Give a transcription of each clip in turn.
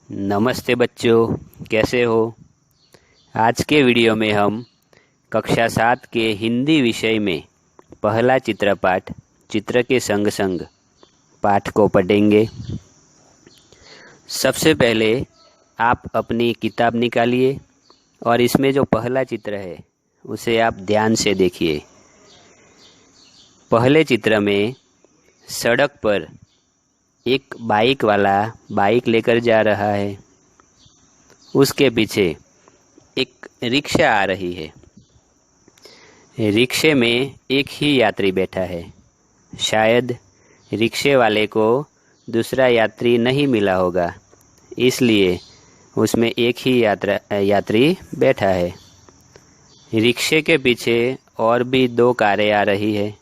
नमस्ते बच्चों, कैसे हो। आज के वीडियो में हम कक्षा 7 के हिंदी विषय में पहला चित्रपाठ चित्र के संग संग पाठ को पढ़ेंगे। सबसे पहले आप अपनी किताब निकालिए और इसमें जो पहला चित्र है उसे आप ध्यान से देखिए। पहले चित्र में सड़क पर एक बाइक वाला बाइक लेकर जा रहा है। उसके पीछे एक रिक्शा आ रही है। रिक्शे में एक ही यात्री बैठा है। शायद रिक्शे वाले को दूसरा यात्री नहीं मिला होगा, इसलिए उसमें एक ही यात्री बैठा है। रिक्शे के पीछे और भी 2 कारें आ रही है।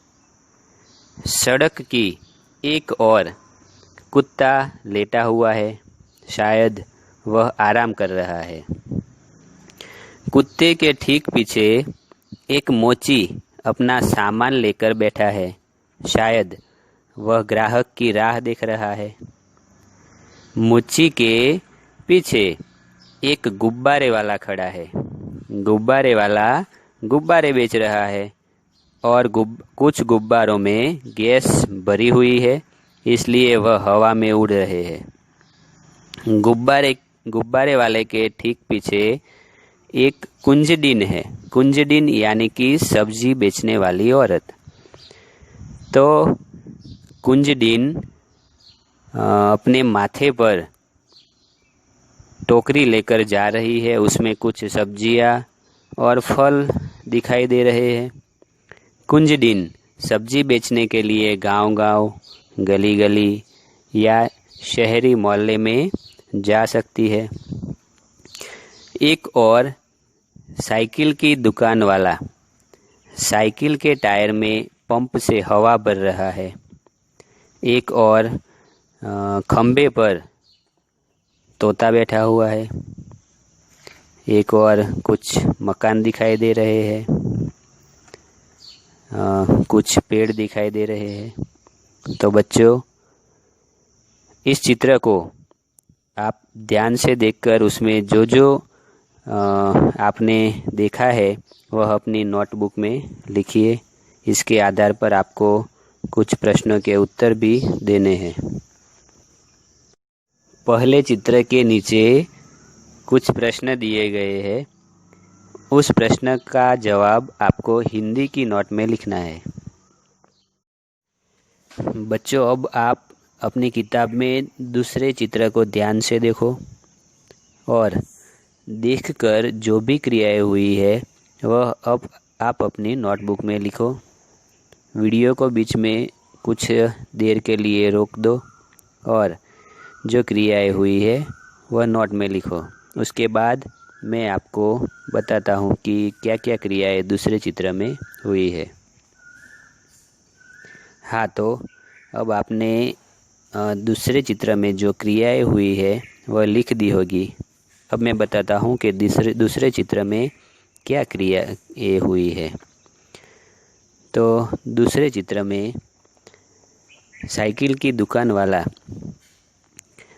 सड़क की एक और कुत्ता लेटा हुआ है। शायद वह आराम कर रहा है। कुत्ते के ठीक पीछे एक मोची अपना सामान लेकर बैठा है। शायद वह ग्राहक की राह देख रहा है। मोची के पीछे एक गुब्बारे वाला खड़ा है। गुब्बारे वाला गुब्बारे बेच रहा है और कुछ गुब्बारों में गैस भरी हुई है, इसलिए वह हवा में उड़ रहे हैं। गुब्बारे वाले के ठीक पीछे एक कुंजडिन है। कुंजडिन यानी कि सब्जी बेचने वाली औरत। तो कुंजडिन अपने माथे पर टोकरी लेकर जा रही है। उसमें कुछ सब्जियां और फल दिखाई दे रहे हैं। कुंजडिन सब्जी बेचने के लिए गांव-गांव, गली-गली या शहरी मोहल्ले में जा सकती है। एक और साइकिल की दुकान वाला साइकिल के टायर में पंप से हवा भर रहा है। एक और खंबे पर तोता बैठा हुआ है। एक और कुछ मकान दिखाई दे रहे हैं। कुछ पेड़ दिखाई दे रहे हैं। तो बच्चों, इस चित्र को आप ध्यान से देखकर उसमें जो जो आपने देखा है वह अपनी नोटबुक में लिखिए। इसके आधार पर आपको कुछ प्रश्नों के उत्तर भी देने हैं। पहले चित्र के नीचे कुछ प्रश्न दिए गए हैं। उस प्रश्न का जवाब आपको हिंदी की नोट में लिखना है। बच्चों, अब आप अपनी किताब में दूसरे चित्र को ध्यान से देखो और देखकर जो भी क्रियाएं हुई है वह अब आप अपनी नोटबुक में लिखो। वीडियो को बीच में कुछ देर के लिए रोक दो और जो क्रियाएं हुई है वह नोट में लिखो। उसके बाद मैं आपको बताता हूँ कि क्या क्या क्रियाएं दूसरे चित्र में हुई है। हाँ, तो अब आपने दूसरे चित्र में जो क्रियाएं हुई है वह लिख दी होगी। अब मैं बताता हूँ कि दूसरे चित्र में क्या क्रियाएं हुई है। तो दूसरे चित्र में साइकिल की दुकान वाला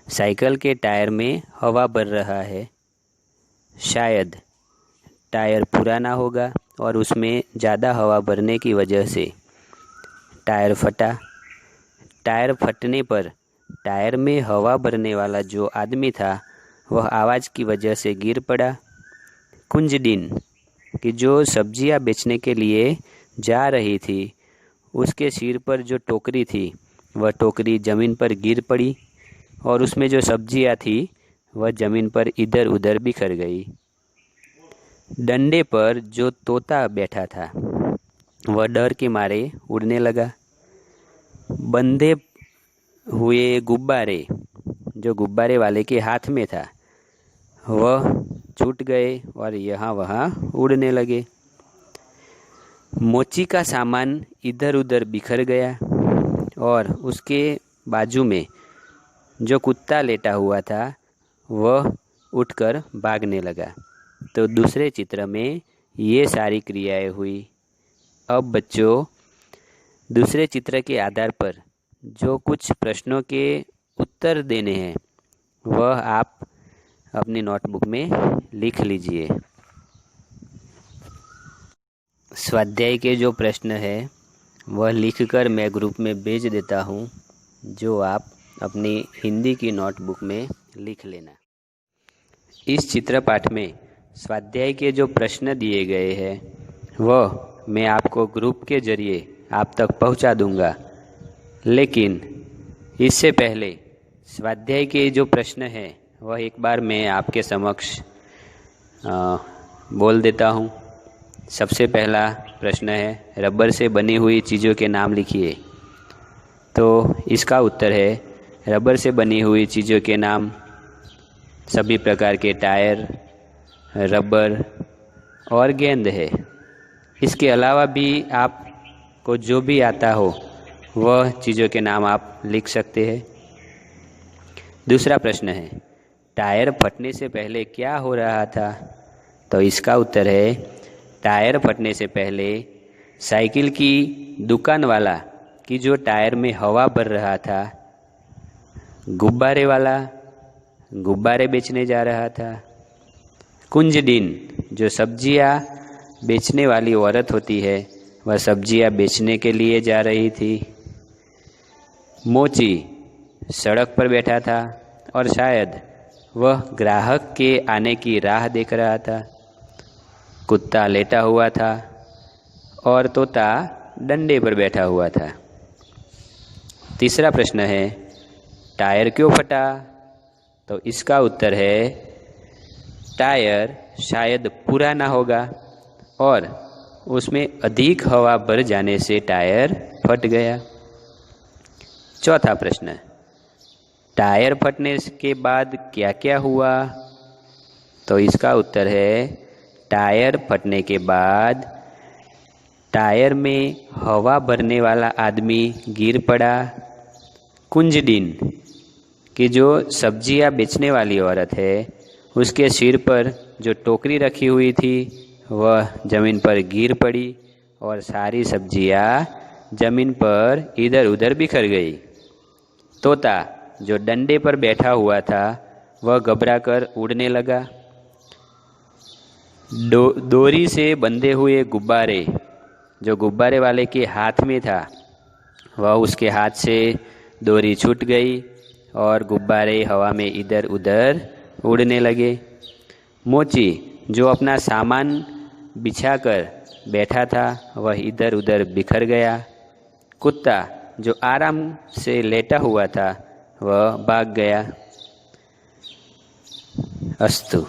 साइकिल के टायर में हवा भर रहा है। शायद टायर पुराना होगा और उसमें ज़्यादा हवा भरने की वजह से टायर फटा। टायर फटने पर टायर में हवा भरने वाला जो आदमी था वह आवाज़ की वजह से गिर पड़ा। कुंजडिन कि जो सब्जियां बेचने के लिए जा रही थी, उसके सिर पर जो टोकरी थी वह टोकरी ज़मीन पर गिर पड़ी और उसमें जो सब्जियां थी वह ज़मीन पर इधर उधर बिखर गई। डंडे पर जो तोता बैठा था वह डर के मारे उड़ने लगा। बंधे हुए गुब्बारे जो गुब्बारे वाले के हाथ में था वह छूट गए और यहाँ वहाँ उड़ने लगे। मोची का सामान इधर उधर बिखर गया और उसके बाजू में जो कुत्ता लेटा हुआ था वह उठकर भागने लगा। तो दूसरे चित्र में ये सारी क्रियाएं हुई। अब बच्चों, दूसरे चित्र के आधार पर जो कुछ प्रश्नों के उत्तर देने हैं वह आप अपनी नोटबुक में लिख लीजिए। स्वाध्याय के जो प्रश्न है वह लिखकर मैं ग्रुप में भेज देता हूँ, जो आप अपनी हिंदी की नोटबुक में लिख लेना। इस चित्रपाठ में स्वाध्याय के जो प्रश्न दिए गए हैं वह मैं आपको ग्रुप के जरिए आप तक पहुंचा दूंगा, लेकिन इससे पहले स्वाध्याय के जो प्रश्न हैं वह एक बार मैं आपके समक्ष बोल देता हूं। सबसे पहला प्रश्न है, रबर से बनी हुई चीज़ों के नाम लिखिए। तो इसका उत्तर है, रबर से बनी हुई चीज़ों के नाम सभी प्रकार के टायर, रबर और गेंद है। इसके अलावा भी आपको जो भी आता हो वह चीज़ों के नाम आप लिख सकते हैं। दूसरा प्रश्न है, टायर फटने से पहले क्या हो रहा था? तो इसका उत्तर है, टायर फटने से पहले साइकिल की दुकान वाला कि जो टायर में हवा भर रहा था, गुब्बारे वाला गुब्बारे बेचने जा रहा था। कुंजडिन जो सब्जियां बेचने वाली औरत होती है वह सब्जियां बेचने के लिए जा रही थी। मोची सड़क पर बैठा था और शायद वह ग्राहक के आने की राह देख रहा था। कुत्ता लेटा हुआ था और तोता डंडे पर बैठा हुआ था। तीसरा प्रश्न है, टायर क्यों फटा? तो इसका उत्तर है, टायर शायद पुराना होगा और उसमें अधिक हवा भर जाने से टायर फट गया। चौथा प्रश्न, टायर फटने के बाद क्या क्या हुआ? तो इसका उत्तर है, टायर फटने के बाद टायर में हवा भरने वाला आदमी गिर पड़ा। कुंजडिन कि जो सब्जियां बेचने वाली औरत है उसके सिर पर जो टोकरी रखी हुई थी वह जमीन पर गिर पड़ी और सारी सब्जियां जमीन पर इधर उधर बिखर गई। तोता जो डंडे पर बैठा हुआ था वह घबराकर उड़ने लगा। डोरी से बंधे हुए गुब्बारे जो गुब्बारे वाले के हाथ में था वह उसके हाथ से डोरी छूट गई और गुब्बारे हवा में इधर उधर उड़ने लगे। मोची जो अपना सामान बिछाकर बैठा था वह इधर उधर बिखर गया। कुत्ता जो आराम से लेटा हुआ था वह भाग गया। अस्तु।